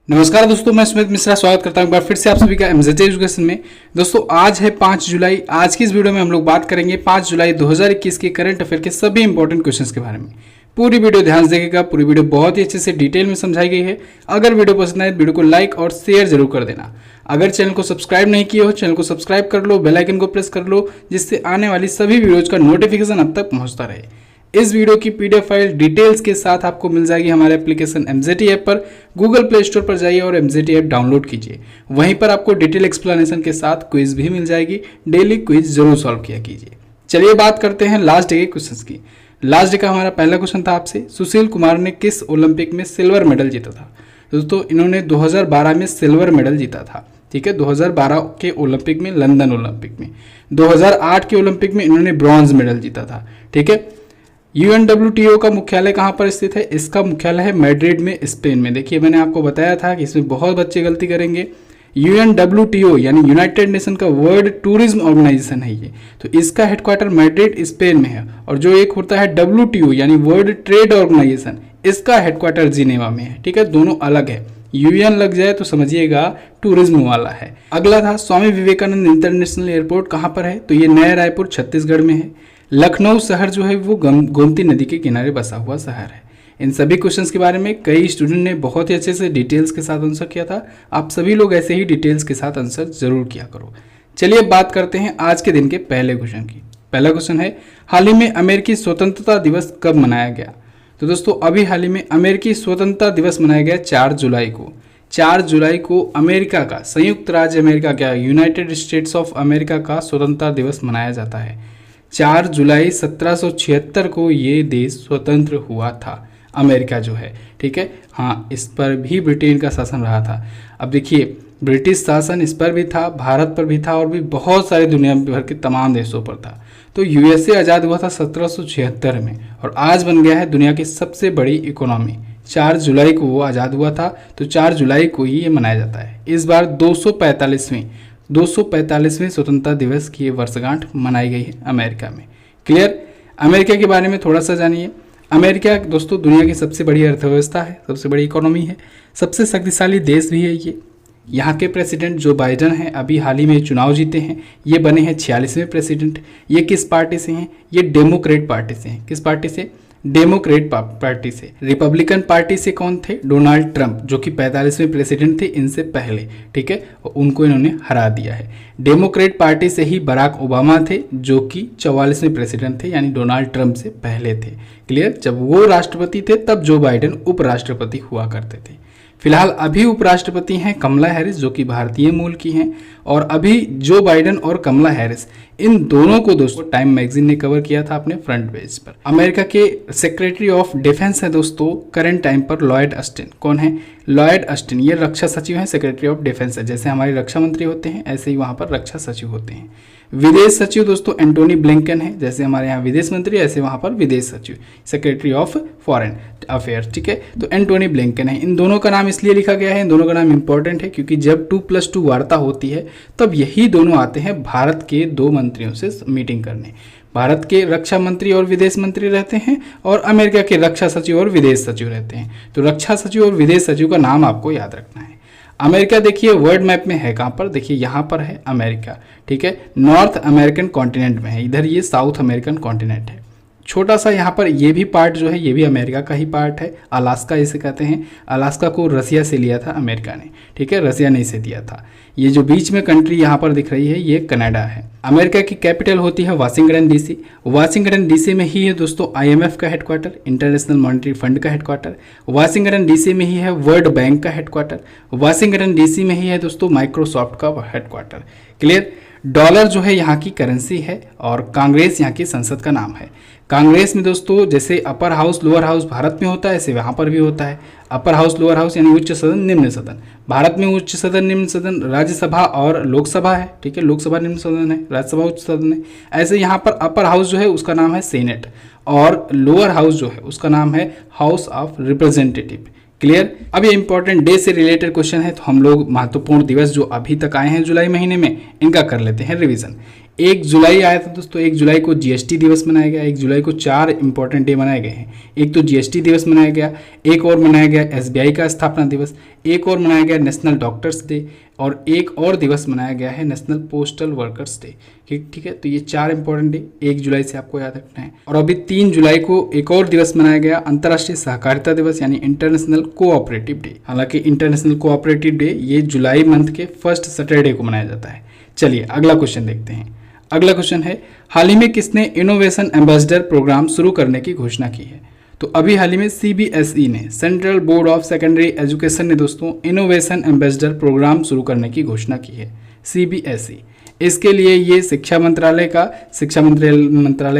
नमस्कार दोस्तों, मैं सुमित मिश्रा स्वागत करता हूं एक बार फिर से आप सभी का एमजेटी एजुकेशन में। दोस्तों आज है 5 जुलाई। आज की इस वीडियो में हम लोग बात करेंगे 5 जुलाई 2021 के करंट अफेयर के सभी इंपॉर्टेंट क्वेश्चंस के बारे में। पूरी वीडियो ध्यान से देखिएगा, पूरी वीडियो बहुत ही अच्छे से डिटेल में समझाई गई है। अगर वीडियो पसंद आए तो वीडियो को लाइक और शेयर जरूर कर देना। अगर चैनल को सब्सक्राइब नहीं किए हो, चैनल को सब्सक्राइब कर लो, बेल आइकन को प्रेस कर लो, जिससे आने वाली सभी वीडियोज का नोटिफिकेशन अब तक पहुंचता रहे। इस वीडियो की पीडीएफ फाइल डिटेल्स के साथ आपको मिल जाएगी हमारे एप्लीकेशन एमजेटी ऐप पर। गूगल प्ले स्टोर पर जाइए और एमजेटी ऐप डाउनलोड कीजिए। वहीं पर आपको डिटेल एक्सप्लेनेशन के साथ क्विज भी मिल जाएगी। डेली क्विज जरूर सॉल्व किया कीजिए। चलिए बात करते हैं लास्ट डे के क्वेश्चंस की। लास्ट डे का हमारा पहला क्वेश्चन था आपसे, सुशील कुमार ने किस ओलंपिक में सिल्वर मेडल जीता था? दोस्तों इन्होंने 2012 में सिल्वर मेडल जीता था। ठीक है, 2012 के ओलंपिक में, लंदन ओलंपिक में। 2008 के ओलंपिक में इन्होंने ब्रॉन्ज मेडल जीता था। ठीक है, UNWTO का मुख्यालय कहाँ पर स्थित है? इसका मुख्यालय है मैड्रिड में, स्पेन में। देखिए मैंने आपको बताया था कि इसमें बहुत बच्चे गलती करेंगे। UNWTO यानी यूनाइटेड नेशन का वर्ल्ड टूरिज्म ऑर्गेनाइजेशन है ये, तो इसका हेडक्वार्टर मैड्रिड स्पेन में है। और जो एक होता है WTO यानी वर्ल्ड ट्रेड ऑर्गेनाइजेशन, इसका हेडक्वार्टर जिनेवा में है। ठीक है, दोनों अलग है। UN लग जाए तो समझिएगा टूरिज्म वाला है। अगला था, स्वामी विवेकानंद इंटरनेशनल एयरपोर्ट कहाँ पर है? तो ये नया रायपुर छत्तीसगढ़ में है। लखनऊ शहर जो है वो गोमती नदी के किनारे बसा हुआ शहर है। इन सभी क्वेश्चंस के बारे में कई स्टूडेंट ने बहुत ही अच्छे से डिटेल्स के साथ आंसर किया था। आप सभी लोग ऐसे ही डिटेल्स के साथ आंसर जरूर किया करो। चलिए बात करते हैं आज के दिन के पहले क्वेश्चन की। पहला क्वेश्चन है, हाल ही में अमेरिकी स्वतंत्रता दिवस कब मनाया गया? तो दोस्तों अभी हाल ही में अमेरिकी स्वतंत्रता दिवस मनाया गया 4 जुलाई को। 4 जुलाई को अमेरिका का, संयुक्त राज्य अमेरिका का, यूनाइटेड स्टेट्स ऑफ अमेरिका का स्वतंत्रता दिवस मनाया जाता है। 4 जुलाई 1776 को ये देश स्वतंत्र हुआ था, अमेरिका जो है। ठीक है, हाँ, इस पर भी ब्रिटेन का शासन रहा था। अब देखिए ब्रिटिश शासन इस पर भी था, भारत पर भी था, और भी बहुत सारे दुनिया भर के तमाम देशों पर था। तो यूएसए आज़ाद हुआ था 1776 में, और आज बन गया है दुनिया की सबसे बड़ी इकोनॉमी। 4 जुलाई को वो आज़ाद हुआ था, तो 4 जुलाई को ही ये मनाया जाता है। इस बार 245वें स्वतंत्रता दिवस की वर्षगांठ मनाई गई है अमेरिका में। क्लियर? अमेरिका के बारे में थोड़ा सा जानिए। अमेरिका दोस्तों दुनिया की सबसे बड़ी अर्थव्यवस्था है, सबसे बड़ी इकोनॉमी है, सबसे शक्तिशाली देश भी है ये। यहाँ के प्रेसिडेंट जो बाइडेन हैं, अभी हाल ही में चुनाव जीते हैं, ये बने हैं 46वें प्रेसिडेंट। ये किस पार्टी से हैं? ये डेमोक्रेट पार्टी से हैं। किस पार्टी से? डेमोक्रेट पार्टी से। रिपब्लिकन पार्टी से कौन थे? डोनाल्ड ट्रंप, जो कि 45वें प्रेसिडेंट थे इनसे पहले। ठीक है, उनको इन्होंने हरा दिया है। डेमोक्रेट पार्टी से ही बराक ओबामा थे, जो कि 44वें प्रेसिडेंट थे, यानी डोनाल्ड ट्रंप से पहले थे। क्लियर? जब वो राष्ट्रपति थे तब जो बाइडेन उपराष्ट्रपति हुआ करते थे। फिलहाल अभी उपराष्ट्रपति हैं कमला हैरिस, जो कि भारतीय मूल की हैं। और अभी जो बाइडेन और कमला हैरिस, इन दोनों को दोस्तों टाइम मैगजीन ने कवर किया था अपने फ्रंट पेज पर। अमेरिका के सेक्रेटरी ऑफ डिफेंस है दोस्तों करंट टाइम पर लॉयड अस्टिन। कौन है? Lloyd Austin. ये रक्षा सचिव हैं, सेक्रेटरी ऑफ डिफेंस है। जैसे हमारे रक्षा मंत्री होते हैं, ऐसे ही वहाँ पर रक्षा सचिव होते हैं। विदेश सचिव दोस्तों एंटोनी ब्लिंकन है। जैसे हमारे यहाँ विदेश मंत्री, ऐसे वहाँ पर विदेश सचिव, सेक्रेटरी ऑफ फॉरेन अफेयर्स। ठीक है, तो एंटोनी ब्लिंकन है। इन दोनों का नाम इसलिए लिखा गया है, इन दोनों का नाम इंपॉर्टेंट है, क्योंकि जब 2+2 वार्ता होती है तब यही दोनों आते हैं भारत के 2 मंत्रियों से मीटिंग करने। भारत के रक्षा मंत्री और विदेश मंत्री रहते हैं, और अमेरिका के रक्षा सचिव और विदेश सचिव रहते हैं। तो रक्षा सचिव और विदेश सचिव का नाम आपको याद रखना है। अमेरिका देखिए वर्ल्ड मैप में है कहाँ पर? देखिए यहाँ पर है अमेरिका। ठीक है, नॉर्थ अमेरिकन कॉन्टिनेंट में है, इधर ये साउथ अमेरिकन कॉन्टिनेंट है। छोटा सा यहाँ पर ये भी पार्ट जो है, ये भी अमेरिका का ही पार्ट है। अलास्का इसे कहते हैं। अलास्का को रसिया से लिया था अमेरिका ने। ठीक है, रसिया ने इसे दिया था। ये जो बीच में कंट्री यहाँ पर दिख रही है, ये कनाडा है। अमेरिका की कैपिटल होती है वाशिंगटन डीसी। वाशिंगटन डीसी में ही है दोस्तों IMF का हेडक्वार्टर, इंटरनेशनल मॉनेटरी फंड का हेडक्वार्टर। वाशिंगटन डीसी में ही है वर्ल्ड बैंक का हेडक्वार्टर। वाशिंगटन डीसी में ही है दोस्तों माइक्रोसॉफ्ट का हेडक्वार्टर। क्लियर? डॉलर जो है यहाँ की करेंसी है, और कांग्रेस यहाँ की संसद का नाम है। कांग्रेस में दोस्तों जैसे upper house lower house Bharat में होता है, ऐसे वहाँ पर भी होता है। अपर हाउस लोअर हाउस यानी उच्च सदन निम्न सदन। भारत में उच्च सदन निम्न सदन राज्यसभा और लोकसभा है। ठीक है, लोकसभा निम्न सदन है, राज्यसभा उच्च सदन है। ऐसे यहाँ पर अपर हाउस जो है उसका नाम है सेनेट, और लोअर हाउस जो है उसका नाम है हाउस ऑफ रिप्रेजेंटेटिव। क्लियर? अब ये इंपॉर्टेंट डे से रिलेटेड क्वेश्चन है, तो हम लोग महत्वपूर्ण दिवस जो अभी तक आए हैं जुलाई महीने में, इनका कर लेते हैं रिवीजन। 1 जुलाई आया था दोस्तों, 1 जुलाई को जीएसटी दिवस मनाया गया। 1 जुलाई को 4 इंपॉर्टेंट डे मनाए गए हैं। एक तो जीएसटी दिवस मनाया गया, एक और मनाया गया एसबीआई का स्थापना दिवस, एक और मनाया गया नेशनल डॉक्टर्स डे, और एक और दिवस मनाया गया है नेशनल पोस्टल वर्कर्स डे। ठीक है, तो ये 4 इंपॉर्टेंट डे 1 जुलाई से आपको याद रखना है। और अभी 3 जुलाई को एक और दिवस मनाया गया, अंतर्राष्ट्रीय सहकारिता दिवस यानी इंटरनेशनल कोऑपरेटिव डे। हालांकि इंटरनेशनल कोऑपरेटिव डे ये जुलाई मंथ के फर्स्ट सैटरडे को मनाया जाता है। चलिए अगला क्वेश्चन देखते हैं। अगला क्वेश्चन है, हाल ही में किसने इनोवेशन एम्बेसडर प्रोग्राम शुरू करने की घोषणा की है? तो अभी हाल ही में सीबीएसई ने, central board of secondary education ने दोस्तों इनोवेशन एम्बेसडर प्रोग्राम शुरू करने की घोषणा की है। सीबीएसई, इसके लिए ये शिक्षा मंत्रालय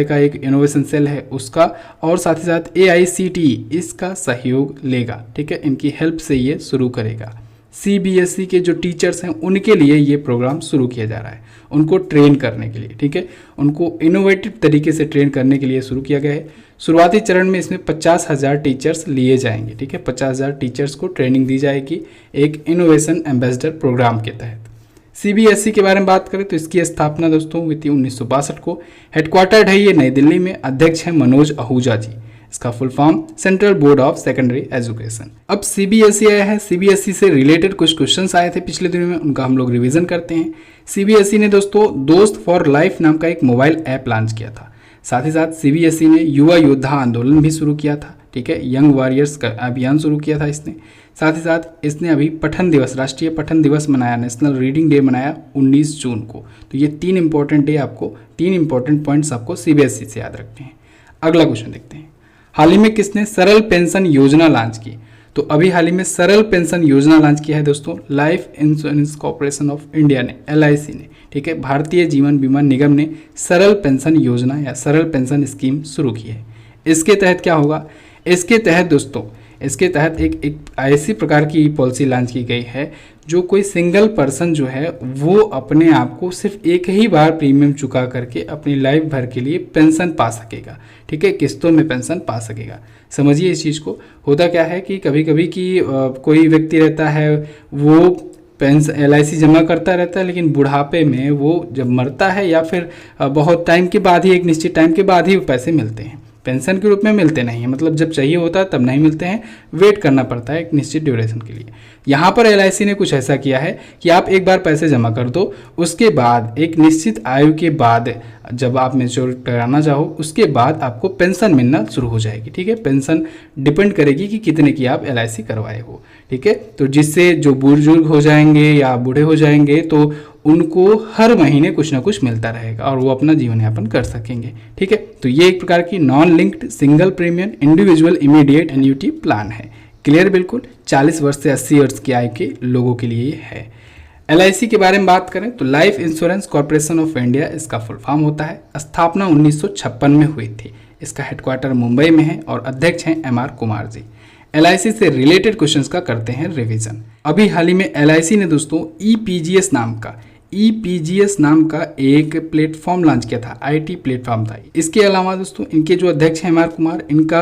का एक इनोवेशन सेल है उसका, और साथ ही साथ एआईसीटीई इसका सहयोग लेगा। ठीक है, इनकी हेल्प से ये शुरू करेगा। सीबीएसई के जो टीचर्स हैं उनके लिए ये प्रोग्राम शुरू किया जा रहा है, उनको ट्रेन करने के लिए। ठीक है, उनको इनोवेटिव तरीके से ट्रेन करने के लिए शुरू किया गया है। शुरुआती चरण में इसमें 50,000 टीचर्स लिए जाएंगे। ठीक है, 50,000 टीचर्स को ट्रेनिंग दी जाएगी एक इनोवेशन एम्बेसडर प्रोग्राम के तहत। सीबीएसई के बारे में बात करें तो इसकी स्थापना दोस्तों हुई थी 1962 को। हेडक्वार्टर्ड है ये नई दिल्ली में। अध्यक्ष हैं मनोज आहूजा जी। इसका full form central board of secondary education. अब सीबीएसई आया है, सीबीएसई से रिलेटेड कुछ क्वेश्चंस आए थे पिछले दिनों में, उनका हम लोग रिवीजन करते हैं। सीबीएसई ने दोस्तों दोस्त फॉर लाइफ नाम का एक मोबाइल ऐप लॉन्च किया था। साथ ही साथ सीबीएसई ने युवा योद्धा आंदोलन भी शुरू किया था। ठीक है, यंग वॉरियर्स का अभियान शुरू किया था इसने। साथ ही साथ इसने अभी पठन दिवस, राष्ट्रीय पठन दिवस मनाया, नेशनल रीडिंग डे मनाया 19 जून को। तो ये 3 इंपॉर्टेंट डे आपको, 3 इंपॉर्टेंट पॉइंट्स आपको सीबीएसई से याद रखते हैं। अगला क्वेश्चन देखते हैं, हाल ही में किसने सरल पेंशन योजना लॉन्च की? तो अभी हाल ही में सरल पेंशन योजना लॉन्च किया है दोस्तों life insurance corporation of India ने, एलआईसी ने। ठीक है, भारतीय जीवन बीमा निगम ने सरल पेंशन योजना या सरल पेंशन स्कीम शुरू की है। इसके तहत क्या होगा? इसके तहत दोस्तों, इसके तहत एक ऐसी प्रकार की पॉलिसी लॉन्च की गई है जो कोई सिंगल पर्सन जो है वो अपने आप को सिर्फ एक ही बार प्रीमियम चुका करके अपनी लाइफ भर के लिए पेंशन पा सकेगा। ठीक है, किस्तों में पेंशन पा सकेगा। समझिए इस चीज़ को। होता क्या है कि कभी कभी कि कोई व्यक्ति रहता है वो पेंशन एलआईसी जमा करता रहता है, लेकिन बुढ़ापे में वो जब मरता है या फिर बहुत टाइम के बाद ही, एक निश्चित टाइम के बाद ही पैसे मिलते हैं, पेंशन के रूप में मिलते नहीं हैं। मतलब जब चाहिए होता है तब नहीं मिलते हैं, वेट करना पड़ता है एक निश्चित ड्यूरेशन के लिए। यहाँ पर एलआईसी ने कुछ ऐसा किया है कि आप एक बार पैसे जमा कर दो, उसके बाद एक निश्चित आयु के बाद जब आप मैच्योर कराना चाहो उसके बाद आपको पेंशन मिलना शुरू हो जाएगी। ठीक है, पेंशन डिपेंड करेगी कि कितने की आप एलआईसी करवाए हो। ठीक है, तो जिससे जो बुजुर्ग हो जाएंगे या बूढ़े हो जाएंगे तो उनको हर महीने कुछ ना कुछ मिलता रहेगा और वो अपना जीवन यापन कर सकेंगे। ठीक है, तो ये एक प्रकार की non linked single premium individual immediate annuity plan है। क्लियर? बिल्कुल। 40 वर्ष से 80 वर्ष की आयु के लोगों के लिए है। एलआईसी के बारे में बात करें तो life insurance corporation of India इसका फुल फॉर्म होता है। स्थापना 1956 में हुई थी। इसका हेडक्वार्टर मुंबई में है और अध्यक्ष हैं एमआर कुमार जी। एलआईसी से रिलेटेड क्वेश्चंस का करते हैं रिवीजन। अभी हाल ही में एलआईसी ने दोस्तों ईपीजीएस नाम का एक प्लेटफॉर्म लॉन्च किया था, आईटी प्लेटफॉर्म था। इसके अलावा दोस्तों इनके जो अध्यक्ष हैं एमआर कुमार, इनका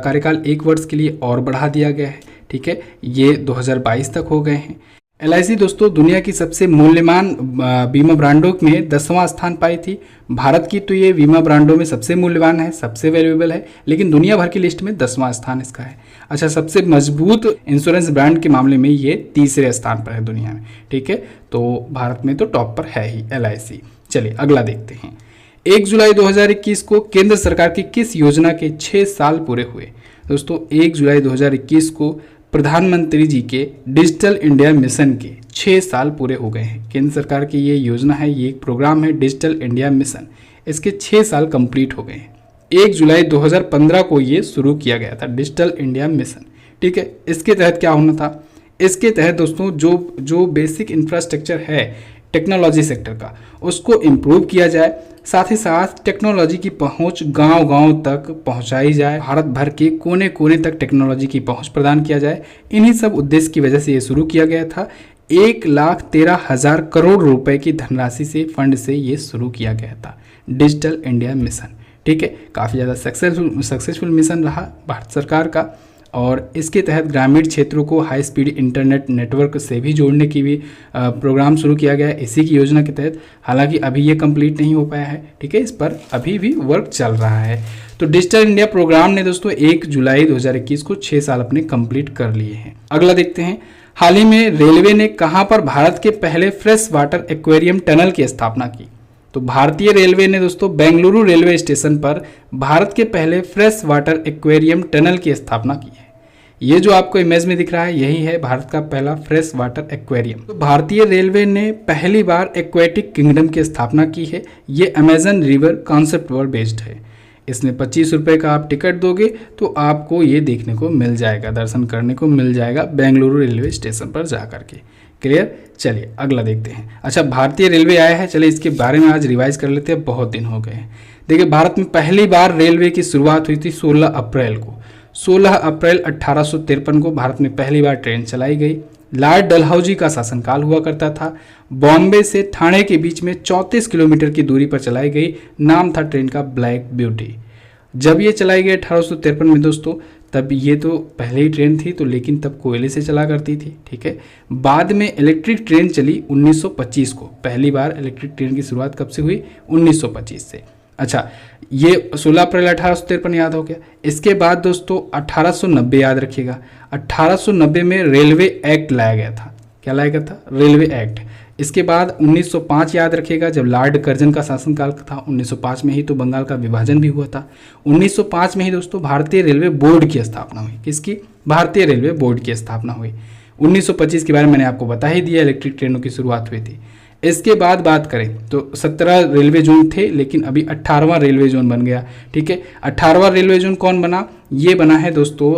कार्यकाल 1 वर्ष के लिए और बढ़ा दिया गया है। ठीक है, ये 2022 तक हो गए हैं। एलआईसी दोस्तों दुनिया की सबसे मूल्यवान बीमा ब्रांडों में 10वां स्थान पाई थी। भारत की तो ये बीमा ब्रांडों में सबसे मूल्यवान है, सबसे वैल्यूएबल है, लेकिन दुनिया भर की लिस्ट में 10वां स्थान इसका है। अच्छा, सबसे मजबूत इंश्योरेंस ब्रांड के मामले में ये 3रे स्थान पर है दुनिया में। ठीक है, तो भारत में तो टॉप पर है ही एलआईसी। चलिए अगला देखते हैं। 1 जुलाई 2021 को केंद्र सरकार की किस योजना के 6 साल पूरे हुए? दोस्तों 1 जुलाई 2021 को प्रधानमंत्री जी के डिजिटल इंडिया मिशन के 6 साल पूरे हो गए हैं। केंद्र सरकार की ये योजना है, ये एक प्रोग्राम है डिजिटल इंडिया मिशन, इसके 6 साल कंप्लीट हो गए हैं। 1 जुलाई 2015 को ये शुरू किया गया था डिजिटल इंडिया मिशन। ठीक है, इसके तहत क्या होना था? इसके तहत दोस्तों जो बेसिक इंफ्रास्ट्रक्चर है टेक्नोलॉजी सेक्टर का उसको इम्प्रूव किया जाए, साथ ही साथ टेक्नोलॉजी की पहुंच गांव-गांव तक पहुंचाई जाए, भारत भर के कोने-कोने तक टेक्नोलॉजी की पहुंच प्रदान किया जाए। इन्हीं सब उद्देश्य की वजह से ये शुरू किया गया था। 1,13,000 करोड़ रुपए की धनराशि से फंड से ये शुरू किया गया था डिजिटल इंडिया मिशन। ठीक है, काफ़ी ज़्यादा सक्सेसफुल मिशन रहा भारत सरकार का। और इसके तहत ग्रामीण क्षेत्रों को हाई स्पीड इंटरनेट नेटवर्क से भी जोड़ने की भी प्रोग्राम शुरू किया गया है इसी की योजना के तहत। हालांकि अभी ये कंप्लीट नहीं हो पाया है, ठीक है, इस पर अभी भी वर्क चल रहा है। तो डिजिटल इंडिया प्रोग्राम ने दोस्तों 1 जुलाई 2021 को 6 साल अपने कंप्लीट कर लिए हैं। अगला देखते हैं, हाल ही में रेलवे ने कहां पर भारत के पहले फ्रेश वाटर एक्वेरियम टनल की स्थापना की? तो भारतीय रेलवे ने दोस्तों बेंगलुरु रेलवे स्टेशन पर भारत के पहले फ्रेश वाटर एक्वेरियम टनल की स्थापना की है। ये जो आपको इमेज में दिख रहा है यही है भारत का पहला फ्रेश वाटर एक्वेरियम। तो भारतीय रेलवे ने पहली बार एक्वेटिक किंगडम की स्थापना की है। ये अमेजन रिवर कॉन्सेप्ट पर बेस्ड है। इसमें 25 रुपये का आप टिकट दोगे तो आपको ये देखने को मिल जाएगा, दर्शन करने को मिल जाएगा बेंगलुरु रेलवे स्टेशन पर जा करके। क्लियर? चलिए अगला देखते हैं। अच्छा, भारतीय रेलवे आया है, चलिए इसके बारे में आज रिवाइज कर लेते हैं, बहुत दिन हो गए हैं। देखिए, भारत में पहली बार रेलवे की शुरुआत हुई थी 16 अप्रैल को। 16 अप्रैल 1853 को भारत में पहली बार ट्रेन चलाई गई। लॉर्ड डलहौजी का शासनकाल हुआ करता था। बॉम्बे से ठाणे के बीच में 34 किलोमीटर की दूरी पर चलाई गई। नाम था ट्रेन का ब्लैक ब्यूटी। जब ये चलाई गई 1853 में दोस्तों, तब ये तो पहले ही ट्रेन थी तो, लेकिन तब कोयले से चला करती थी, ठीक है। बाद में इलेक्ट्रिक ट्रेन चली 1925 को। पहली बार इलेक्ट्रिक ट्रेन की शुरुआत कब से हुई? 1925 से। अच्छा, ये 16 अप्रैल 1853 याद हो गया। इसके बाद दोस्तों 1890 याद रखिएगा। 1890 में रेलवे एक्ट लाया गया था। क्या लाया गया था? Railway act. इसके बाद 1905 याद रखिएगा, जब लॉर्ड कर्जन का शासनकाल था। 1905 में ही तो बंगाल का विभाजन भी हुआ था। 1905 में ही दोस्तों भारतीय रेलवे बोर्ड की स्थापना हुई। किसकी? भारतीय रेलवे बोर्ड की स्थापना हुई। 1925 के बारे में मैंने आपको बता ही दिया, इलेक्ट्रिक ट्रेनों की शुरुआत हुई थी। इसके बाद बात करें तो 17 रेलवे जोन थे, लेकिन अभी 18वां रेलवे जोन बन गया, ठीक है। 18वां रेलवे जोन कौन बना? ये बना है दोस्तों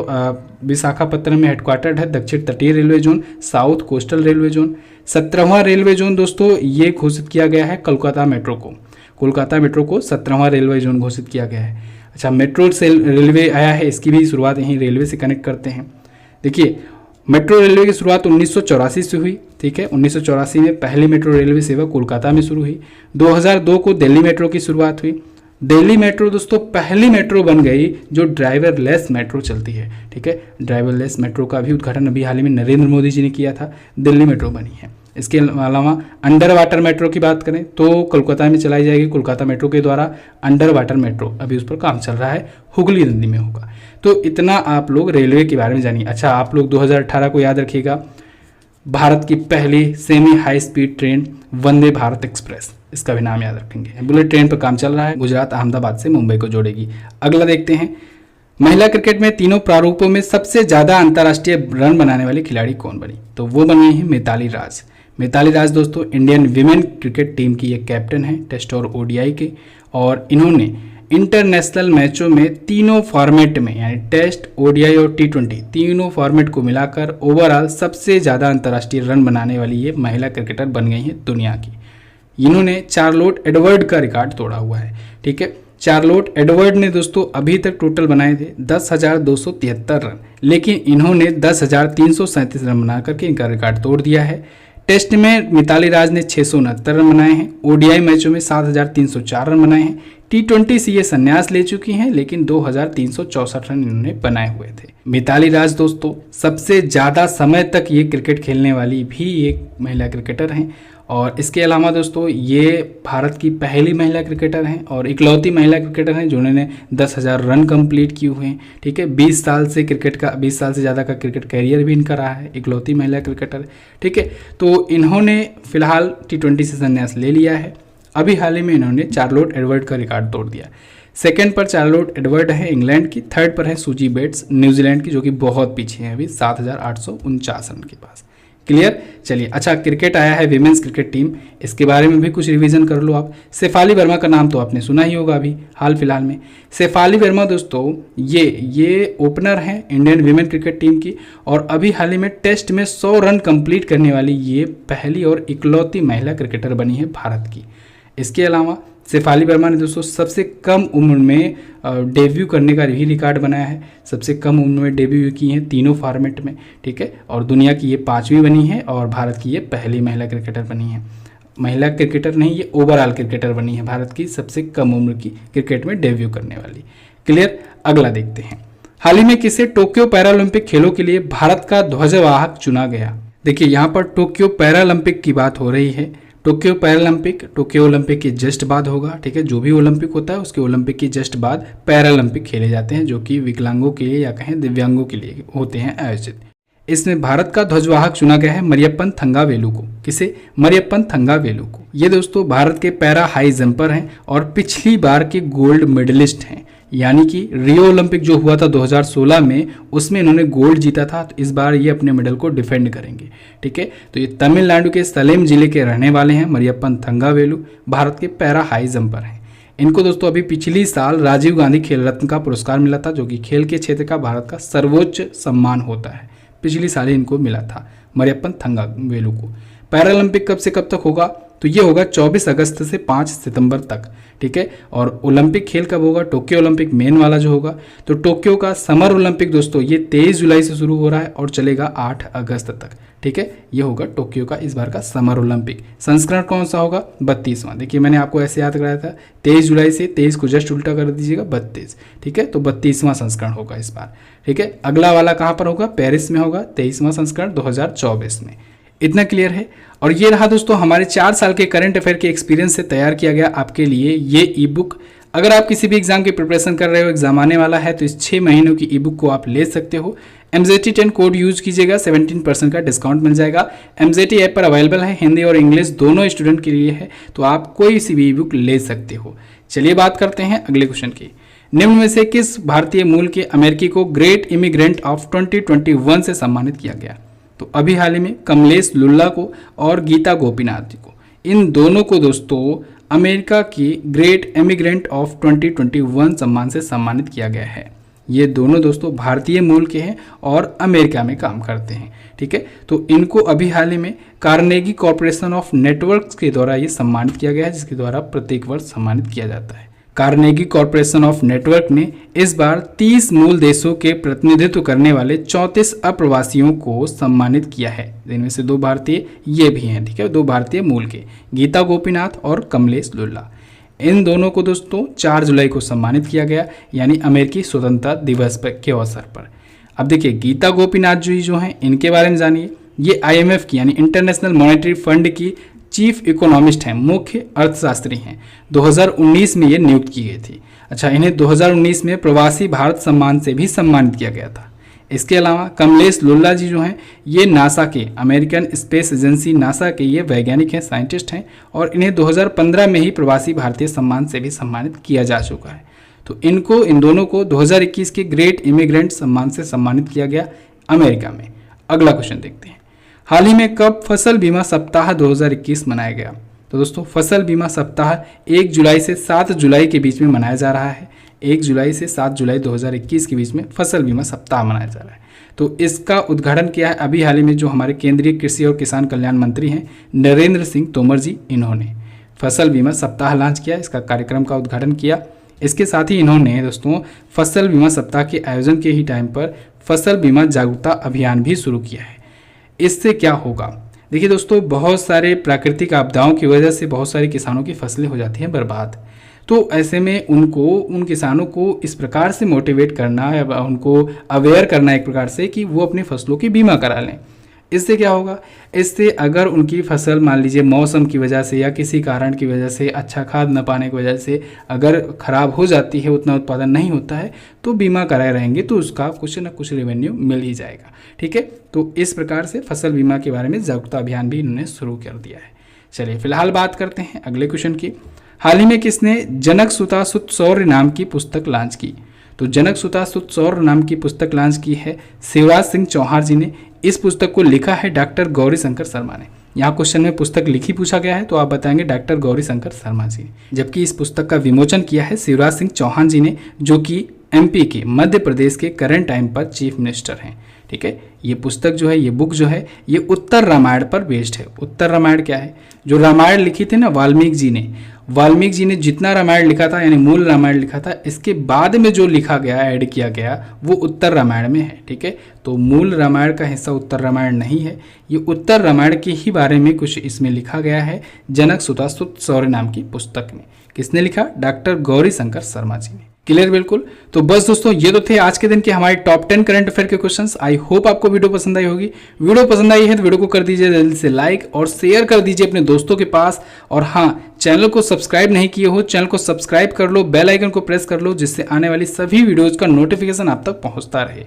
विशाखापत्तनम में हेडक्वार्टर्ड है दक्षिण तटीय railway zone, south coastal railway zone. 17वां रेलवे जोन दोस्तों ये घोषित किया गया है कोलकाता मेट्रो को। कोलकाता मेट्रो को 17वां रेलवे जोन घोषित किया गया है। अच्छा, मेट्रो रेलवे आया है, इसकी भी शुरुआत यहीं रेलवे से कनेक्ट करते हैं। देखिए, मेट्रो रेलवे की शुरुआत 1984 से हुई, ठीक है। 1984 में पहली मेट्रो रेलवे सेवा कोलकाता में शुरू हुई। 2002 को दिल्ली मेट्रो की शुरुआत हुई। दिल्ली मेट्रो दोस्तों पहली मेट्रो बन गई जो ड्राइवरलेस मेट्रो चलती है, ठीक है। ड्राइवरलेस मेट्रो का भी उद्घाटन अभी हाल ही में नरेंद्र मोदी जी ने किया था। दिल्ली मेट्रो बनी है। इसके अलावा अंडर वाटर मेट्रो की बात करें तो कोलकाता में चलाई जाएगी। कोलकाता मेट्रो के द्वारा अंडर वाटर मेट्रो अभी उस पर काम चल रहा है, हुगली नदी में होगा। तो इतना आप लोग रेलवे के बारे में जानिए। अच्छा, आप लोग 2018 को याद रखिएगा, भारत की पहली semi high speed train Vande Bharat express, इसका भी नाम याद रखेंगे। बुलेट ट्रेन पर काम चल रहा है, गुजरात अहमदाबाद से मुंबई को जोड़ेगी। अगला देखते हैं, महिला क्रिकेट में तीनों प्रारूपों में सबसे ज़्यादा अंतर्राष्ट्रीय रन बनाने वाली खिलाड़ी कौन बनी? तो वो बनी है मिताली राज। मिताली राज दोस्तों इंडियन विमेन क्रिकेट टीम की एक कैप्टन है, टेस्ट और ओडीआई के, और इन्होंने इंटरनेशनल मैचों में तीनों फॉर्मेट में, यानी टेस्ट, ओडीआई और टी20 तीनों फॉर्मेट को मिलाकर ओवरऑल सबसे ज़्यादा अंतर्राष्ट्रीय रन बनाने वाली ये महिला क्रिकेटर बन गई हैं दुनिया की। इन्होंने चार्लोट एडवर्ड का रिकॉर्ड तोड़ा हुआ है, ठीक है। चार्लोट एडवर्ड ने दोस्तों अभी तक टोटल बनाए थे 10,273 रन, लेकिन इन्होंने 10,337 रन बना करके इनका रिकॉर्ड तोड़ दिया है। टेस्ट में मिताली राज ने 669 रन बनाए हैं। ओडीआई मैचों में 7,304 रन बनाए हैं। टी20 से ये संन्यास ले चुकी हैं, लेकिन 2,364 रन इन्होंने बनाए हुए थे। मिताली राज दोस्तों सबसे ज़्यादा समय तक ये क्रिकेट खेलने वाली भी एक महिला क्रिकेटर हैं, और इसके अलावा दोस्तों ये भारत की पहली महिला क्रिकेटर हैं और इकलौती महिला क्रिकेटर हैं जिन्होंने 10,000 रन कंप्लीट किए हुए हैं, ठीक है। 20 साल से ज़्यादा का क्रिकेट कैरियर भी इनका रहा है, इकलौती महिला क्रिकेटर, ठीक है। तो इन्होंने फिलहाल टी20 से संन्यास ले लिया है। अभी हाल ही में इन्होंने चार्लोट एडवर्ड का रिकॉर्ड तोड़ दिया। सेकंड पर चार्लोट एडवर्ड है इंग्लैंड की, थर्ड पर है सूजी बेट्स न्यूजीलैंड की, जो कि बहुत पीछे है अभी 7,849 रन के पास। क्लियर? चलिए, अच्छा क्रिकेट आया है विमेंस क्रिकेट टीम, इसके बारे में भी कुछ रिवीजन कर लो आप। शेफाली वर्मा का नाम तो आपने सुना ही होगा अभी हाल फिलहाल में। शेफाली वर्मा दोस्तों ये ओपनर हैं इंडियन विमेन क्रिकेट टीम की, और अभी हाल ही में टेस्ट में 100 रन कंप्लीट करने वाली ये पहली और इकलौती महिला क्रिकेटर बनी है भारत की। इसके अलावा शेफाली वर्मा ने दोस्तों सबसे कम उम्र में डेब्यू करने का भी रिकॉर्ड बनाया है। सबसे कम उम्र में डेब्यू की हैं तीनों फॉर्मेट में, ठीक है। और दुनिया की ये 5वीं बनी है और भारत की ये पहली महिला क्रिकेटर बनी है। महिला क्रिकेटर नहीं, ये ओवरऑल क्रिकेटर बनी है, भारत की सबसे कम उम्र की क्रिकेट में डेब्यू करने वाली। क्लियर? अगला देखते हैं, हाल ही में किसे टोक्यो पैरालंपिक खेलों के लिए भारत का ध्वजवाहक चुना गया? देखिए यहाँ पर टोक्यो पैरालंपिक की बात हो रही है। टोक्यो पैरालंपिक टोक्यो ओलंपिक के जस्ट बाद होगा, ठीक है। जो भी ओलंपिक होता है उसके ओलंपिक की जस्ट बाद पैरालंपिक खेले जाते हैं, जो कि विकलांगों के लिए या कहें दिव्यांगों के लिए होते हैं आयोजित। इसमें भारत का ध्वजवाहक चुना गया है मरियप्पन थंगावेलु को। किसे? मरियप्पन थंगावेलु को। ये दोस्तों भारत के पैरा हाई जंपर हैं और पिछली बार के गोल्ड मेडलिस्ट हैं, यानी कि रियो ओलंपिक जो हुआ था 2016 में, उसमें इन्होंने गोल्ड जीता था। तो इस बार ये अपने मेडल को डिफेंड करेंगे, ठीक है। तो ये तमिलनाडु के सलेम जिले के रहने वाले हैं मरियप्पन थंगावेलु, भारत के पैरा हाई जंपर हैं। इनको दोस्तों अभी पिछली साल राजीव गांधी खेल रत्न का पुरस्कार मिला था, जो कि खेल के क्षेत्र का भारत का सर्वोच्च सम्मान होता है। पिछली साल इनको मिला था मरियप्पन थंगावेलु को। पैरालंपिक कब से कब तक होगा? तो ये होगा 24 अगस्त से 5 सितंबर तक, ठीक है। और ओलंपिक खेल कब होगा? टोक्यो ओलंपिक मेन वाला जो होगा। तो टोक्यो का समर ओलंपिक दोस्तों ये 23 जुलाई से शुरू हो रहा है और चलेगा 8 अगस्त तक, ठीक है। ये होगा टोक्यो का इस बार का समर ओलंपिक। संस्करण कौन सा होगा? 32वां। देखिए मैंने आपको ऐसे याद कराया था, 23 जुलाई से 23 को जस्ट उल्टा कर दीजिएगा 32, ठीक है। तो 32वां संस्करण होगा इस बार, ठीक है। अगला वाला कहाँ पर होगा? पेरिस में होगा, 23वां संस्करण 2024 में। इतना क्लियर है। और ये रहा दोस्तों हमारे 4 साल के करंट अफेयर के एक्सपीरियंस से तैयार किया गया आपके लिए ये ई बुक। अगर आप किसी भी एग्जाम की प्रिपरेशन कर रहे हो, एग्जाम आने वाला है, तो इस 6 महीनों की ई बुक को आप ले सकते हो। MZT10 कोड यूज कीजिएगा, 17% का डिस्काउंट मिल जाएगा। MZT ऐप पर अवेलेबल है, हिंदी और इंग्लिश दोनों स्टूडेंट के लिए है, तो आप कोई सी भी ई बुक ले सकते हो। चलिए बात करते हैं अगले क्वेश्चन की। निम्न में से किस भारतीय मूल के अमेरिकी को ग्रेट इमिग्रेंट ऑफ 2021 से सम्मानित किया गया? तो अभी हाल ही में कमलेश लुल्ला को और गीता गोपीनाथ जी को, इन दोनों को दोस्तों अमेरिका की ग्रेट इमिग्रेंट ऑफ 2021 सम्मान से सम्मानित किया गया है। ये दोनों दोस्तों भारतीय मूल के हैं और अमेरिका में काम करते हैं, ठीक है। तो इनको अभी हाल ही में कार्नेगी कॉर्पोरेशन ऑफ नेटवर्क्स के द्वारा ये सम्मानित किया गया है, जिसके द्वारा प्रत्येक वर्ष सम्मानित किया जाता है। कार्नेगी कॉर्पोरेशन ऑफ नेटवर्क ने इस बार 30 मूल देशों के प्रतिनिधित्व करने वाले 34 अप्रवासियों को सम्मानित किया है, जिनमें से 2 भारतीय ये भी हैं, ठीक है। 2 भारतीय मूल के, गीता गोपीनाथ और कमलेश लुल्ला। इन दोनों को दोस्तों 4 जुलाई को सम्मानित किया गया, यानी अमेरिकी स्वतंत्रता दिवस के अवसर पर। अब देखिए गीता गोपीनाथ जी जो हैं, इनके बारे में जानिए। ये IMF की यानी इंटरनेशनल मॉनेटरी फंड की चीफ इकोनॉमिस्ट हैं, मुख्य अर्थशास्त्री हैं। 2019 में ये नियुक्त की गई थी। अच्छा, इन्हें 2019 में प्रवासी भारत सम्मान से भी सम्मानित किया गया था। इसके अलावा कमलेश लुल्ला जी जो हैं, ये नासा के, अमेरिकन स्पेस एजेंसी नासा के ये वैज्ञानिक हैं, साइंटिस्ट हैं, और इन्हें 2015 में ही प्रवासी भारतीय सम्मान से भी सम्मानित किया जा चुका है। तो इन दोनों को 2021 के ग्रेट इमिग्रेंट सम्मान से सम्मानित किया गया अमेरिका में। अगला क्वेश्चन देखते हैं। हाल ही में कब फसल बीमा सप्ताह 2021 मनाया गया? तो दोस्तों फसल बीमा सप्ताह 1 जुलाई से 7 जुलाई के बीच में मनाया जा रहा है। 1 जुलाई से 7 जुलाई 2021 के बीच में फसल बीमा सप्ताह मनाया जा रहा है। तो इसका उद्घाटन किया है अभी हाल ही में जो हमारे केंद्रीय कृषि और किसान कल्याण मंत्री हैं नरेंद्र सिंह तोमर जी, इन्होंने फसल बीमा सप्ताह लॉन्च किया, इसका कार्यक्रम का उद्घाटन किया। इसके साथ ही इन्होंने दोस्तों फसल बीमा सप्ताह के आयोजन के ही टाइम पर फसल बीमा जागरूकता अभियान भी शुरू किया है। इससे क्या होगा? देखिए दोस्तों, बहुत सारे प्राकृतिक आपदाओं की वजह से बहुत सारे किसानों की फसलें हो जाती हैं बर्बाद। तो ऐसे में उन किसानों को इस प्रकार से मोटिवेट करना या उनको अवेयर करना एक प्रकार से कि वो अपनी फसलों की बीमा करा लें। इससे क्या होगा? इससे अगर उनकी फसल मान लीजिए मौसम की वजह से या किसी कारण की वजह से, अच्छा खाद न पाने की वजह से अगर ख़राब हो जाती है, उतना उत्पादन नहीं होता है, तो बीमा कराए रहेंगे तो उसका कुछ न कुछ रेवेन्यू मिल ही जाएगा, ठीक है। तो इस प्रकार से फसल बीमा के बारे में जागरूकता अभियान भी इन्होंने शुरू कर दिया है। चलिए फिलहाल बात करते हैं अगले क्वेश्चन की। हाल ही में किसने जनक सुता सुत सौर्य नाम की पुस्तक लॉन्च की? तो जनक सुता सुत सौर्य नाम की पुस्तक लॉन्च की है शिवराज सिंह चौहान जी ने। इस पुस्तक को लिखा है डॉक्टर गौरी शंकर शर्मा ने। यहाँ क्वेश्चन में पुस्तक लिखी पूछा गया है तो आप बताएंगे डॉक्टर गौरी शंकर शर्मा जी, जबकि इस पुस्तक का विमोचन किया है शिवराज सिंह चौहान जी ने, जो कि MP के, मध्य प्रदेश के करंट टाइम पर चीफ मिनिस्टर हैं, ठीक है। ये पुस्तक जो है, ये बुक जो है, ये उत्तर रामायण पर बेस्ड है। उत्तर रामायण क्या है? जो रामायण लिखी थी ना वाल्मीकि जी ने जितना रामायण लिखा था, यानी मूल रामायण लिखा था, इसके बाद में जो लिखा गया, ऐड किया गया, वो उत्तर रामायण में है, ठीक है। तो मूल रामायण का हिस्सा उत्तर रामायण नहीं है, ये उत्तर रामायण के ही बारे में कुछ इसमें लिखा गया है जनक सुता सुत सौर्य नाम की पुस्तक में। किसने लिखा? डॉक्टर गौरी शंकर शर्मा जी ने। क्लियर बिल्कुल। तो बस दोस्तों ये तो थे आज के दिन के हमारे टॉप 10 करंट अफेयर के क्वेश्चंस। आई होप आपको वीडियो पसंद आई होगी। वीडियो पसंद आई है तो वीडियो को कर दीजिए जल्दी से लाइक और शेयर कर दीजिए अपने दोस्तों के पास। और हाँ, चैनल को सब्सक्राइब नहीं किए हो, चैनल को सब्सक्राइब कर लो, बेल आइकन को प्रेस कर लो, जिससे आने वाली सभी वीडियोज का नोटिफिकेशन आप तक पहुंचता रहे।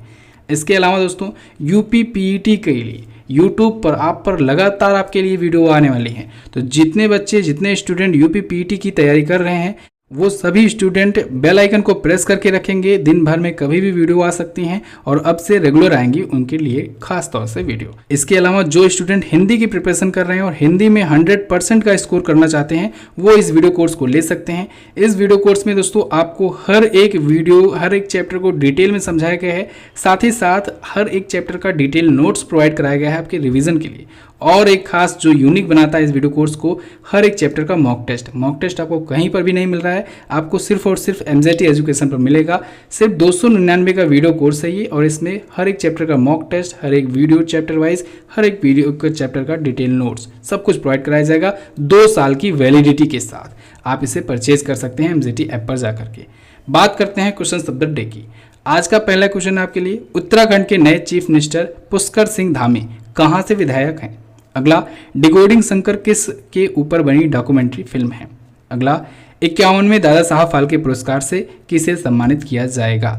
इसके अलावा दोस्तों यूपी पीईटी के लिए यूट्यूब पर आप पर लगातार आपके लिए वीडियो आने वाली हैं। तो जितने बच्चे, जितने स्टूडेंट यूपी पीईटी की तैयारी कर रहे हैं, वो सभी स्टूडेंट बेल आइकन को प्रेस करके रखेंगे। दिन भर में कभी भी वीडियो आ सकती हैं और अब से रेगुलर आएंगी उनके लिए खास तौर से वीडियो। इसके अलावा जो स्टूडेंट हिंदी की प्रिपरेशन कर रहे हैं और हिंदी में 100% का स्कोर करना चाहते हैं, वो इस वीडियो कोर्स को ले सकते हैं। इस वीडियो कोर्स में दोस्तों आपको हर एक वीडियो, हर एक चैप्टर को डिटेल में समझाया गया है। साथ ही साथ हर एक चैप्टर का डिटेल नोट्स प्रोवाइड कराया गया है आपके रिविजन के लिए। और एक खास जो यूनिक बनाता है इस वीडियो कोर्स को, हर एक चैप्टर का मॉक टेस्ट आपको कहीं पर भी नहीं मिल रहा है, आपको सिर्फ और सिर्फ एमजेटी एजुकेशन पर मिलेगा। सिर्फ 299 का वीडियो कोर्स है ये, और इसमें हर एक चैप्टर का मॉक टेस्ट, हर एक वीडियो चैप्टर वाइज, हर एक वीडियो के चैप्टर का डिटेल नोट्स सब कुछ प्रोवाइड कराया जाएगा 2 साल की वैलिडिटी के साथ। आप इसे परचेज कर सकते हैं एमजेटी ऐप पर जाकर के। बात करते हैं क्वेश्चन ऑफ द डे की। आज का पहला क्वेश्चन है आपके लिए, उत्तराखंड के नए चीफ मिनिस्टर पुष्कर सिंह धामी कहाँ से विधायक हैं? अगला, डिकोडिंग शंकर किस के ऊपर बनी डॉक्यूमेंट्री फिल्म है? अगला, 51वें दादा साहब फाल्के पुरस्कार से किसे सम्मानित किया जाएगा?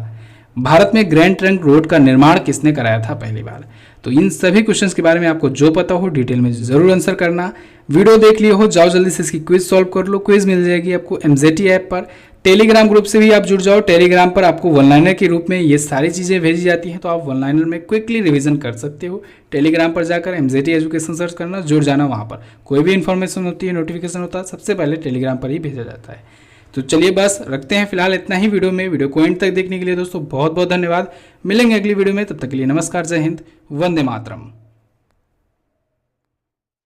भारत में ग्रैंड ट्रंक रोड का निर्माण किसने कराया था पहली बार? तो इन सभी क्वेश्चंस के बारे में आपको जो पता हो डिटेल में जरूर आंसर करना। वीडियो देख लिए हो, जाओ जल्दी से इसकी क्विज सॉल्व कर लो। क्विज मिल जाएगी आपको एमजेटी ऐप पर। टेलीग्राम ग्रुप से भी आप जुड़ जाओ। टेलीग्राम पर आपको वन लाइनर के रूप में ये सारी चीज़ें भेजी जाती हैं, तो आप वन लाइनर में क्विकली रिवीजन कर सकते हो। टेलीग्राम पर जाकर एमजेटी एजुकेशन सर्च करना, जुड़ जाना। वहाँ पर कोई भी इन्फॉर्मेशन होती है, नोटिफिकेशन होता है, सबसे पहले टेलीग्राम पर ही भेजा जाता है। तो चलिए बस रखते हैं फिलहाल इतना ही वीडियो में। वीडियो को एंड तक देखने के लिए दोस्तों बहुत बहुत धन्यवाद। मिलेंगे अगली वीडियो में, तब तक के लिए नमस्कार, जय हिंद, वंदे मातरम।